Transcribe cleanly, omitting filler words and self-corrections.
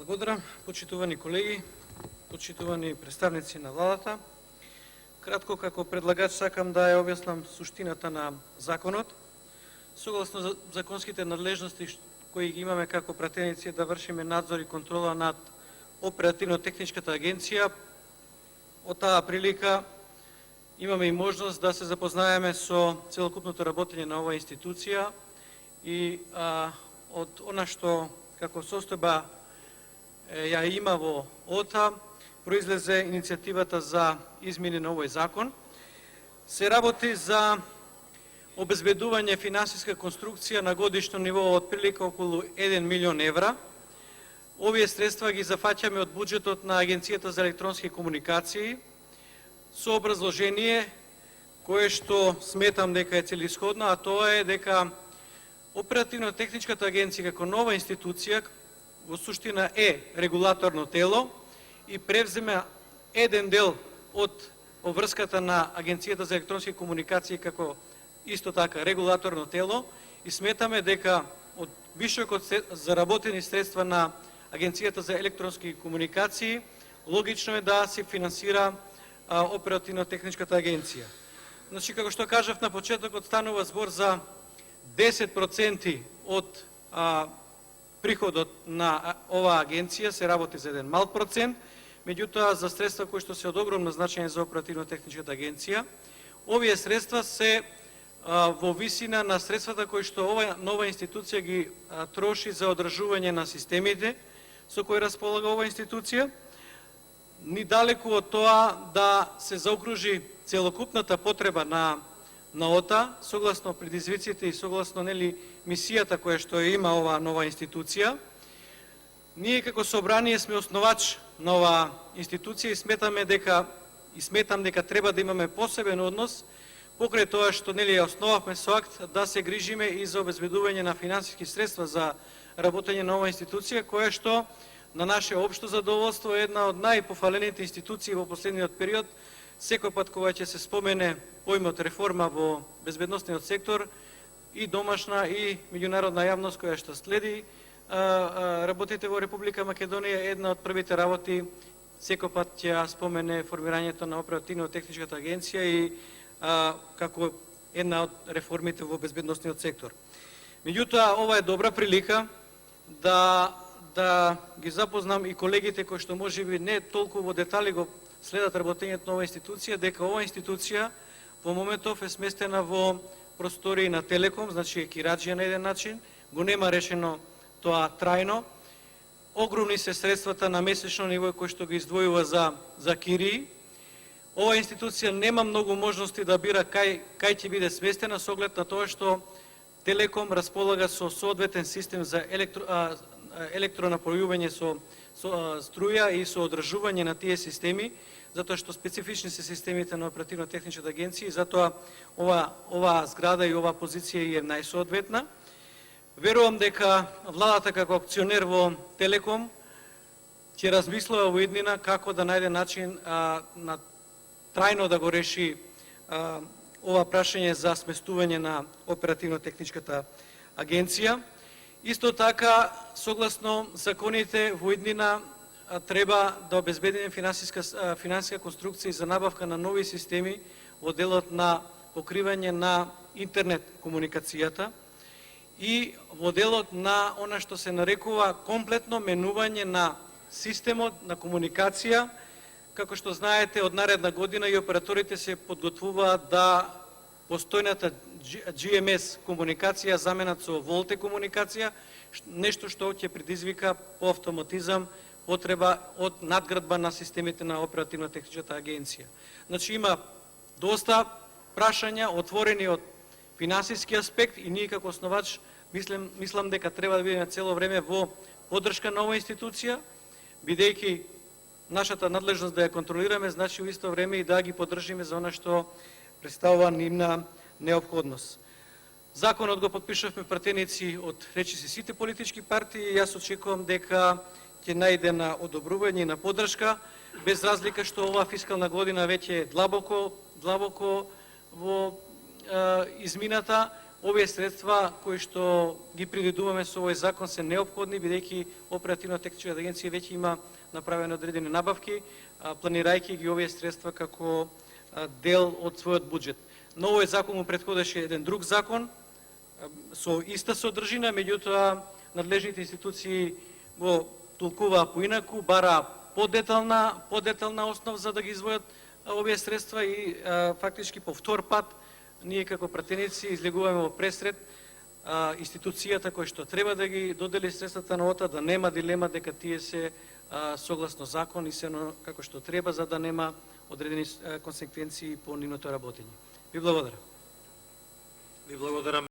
Благодарам, почитувани колеги, почитувани представници на владата. Кратко, како предлагач, сакам да ја објаснам суштината на законот. Согласно законските надлежности кои ги имаме како пратеници да вршиме надзор и контрола над оперативно-техничката агенција, од таа прилика имаме и можност да се запознаеме со целокупното работење на оваа институција и од она што како состојба ја има во ОТА, произлезе иницијативата за измени на овој закон. Се работи за обезбедување финансиска конструкција на годишно ниво од прилика околу 1 милион евра. Овие средства ги зафаќаме од буџетот на Агенцијата за електронски комуникации со образложение кое што сметам дека е целисходно, а тоа е дека Оперативно-техничката агенција како нова институција во суштина е регулаторно тело и превзема еден дел од обврската на Агенцијата за електронски комуникации како исто така регулаторно тело и сметаме дека од вишокот заработени средства на Агенцијата за електронски комуникации логично е да се финансира Оперативно-техничката агенција. Значи, како што кажав на почетокот, станува збор за 10% од приходот на оваа агенција, се работи за еден мал процент, меѓутоа за средства кои што се од огромно значење за Оперативно-техничката агенција, овие средства се во висина на средствата кои што оваа нова институција ги троши за одржување на системите со кои располага оваа институција, ни далеку од тоа да се заокружи целокупната потреба на ОТА, согласно предизвиците и согласно мисијата која што има оваа нова институција. Ние како собрание сме основач на оваа институција и сметам дека треба да имаме посебен однос покрај тоа што ја основавме со акт да се грижиме и за обезбедување на финансиски средства за работење на оваа институција, која што на наше општо задоволство е една од најпофалените институции во последниот период. Секој пат кога ќе се спомене поимот реформа во безбедносниот сектор, и домашна и меѓународна јавност која што следи работите во Република Македонија, една од првите работи секој пат ќе спомене формирањето на Оперативно-техничката агенција и како една од реформите во безбедносниот сектор. Меѓутоа, ова е добра прилика да ги запознам и колегите кои што можеби не толку во детали го следат работењето на оваа институција, дека оваа институција во моментов е сместена во простории на Телеком, значи е кираџија на еден начин, го нема решено тоа трајно. Огромни се средствата на месечно ниво кои што ги издвојува за кирии. Оваа институција нема многу можности да бира кај ќе биде сместена со оглед на тоа што Телеком располага со соодветен систем за електронапојување со струја и со одржување на тие системи, затоа што специфични се системите на Оперативно-техничката агенција и затоа оваа зграда и оваа позиција е најсоодветна. Верувам дека владата како акционер во Телеком ќе размислува во иднина како да најде начин на трајно да го реши ова прашање за сместување на Оперативно-техничката агенција. Исто така, согласно законите во иднина треба да обезбедиме финансиска конструкција за набавка на нови системи во делот на покривање на интернет комуникацијата и во делот на она што се нарекува комплетно менување на системот на комуникација. Како што знаете, од наредна година и операторите се подготвуваат да постојната GMS комуникација заменат со VoLTE комуникација, нешто што ќе предизвика по автоматизам потреба од надградба на системите на Оперативно-техничката агенција. Значи има доста прашања отворени од финансиски аспект и ние како основач мислам дека треба да бидеме цело време во поддршка на оваа институција, бидејќи нашата надлежност да ја контролираме, значи во исто време и да ги поддржиме за она што представува нивна неопходност. Законот го подпишавме пратеници од речиси сите политички партии и јас очекувам дека ќе најде на одобрување и на поддршка, без разлика што оваа фискална година веќе е длабоко во измината. овие средства кои што ги предвидуваме со овој закон се неопходни, бидејќи оперативно-техничката агенција веќе има направени одредени набавки, планирајќи ги овие средства како дел од својот буџет. Но овој закон му претходеше еден друг закон со иста содржина, меѓутоа надлежните институции го толкуваа поинаку, бараа подетална основа за да ги извојат овие средства и фактички по втор пат ние како пратеници излегуваме во пресред институцијата која што треба да ги додели средствата на ОТА, да нема дилема дека тие се согласно закон и се како што треба, за да нема одредени консеквенции по нивното работење. Ви благодарам. Ви благодарам.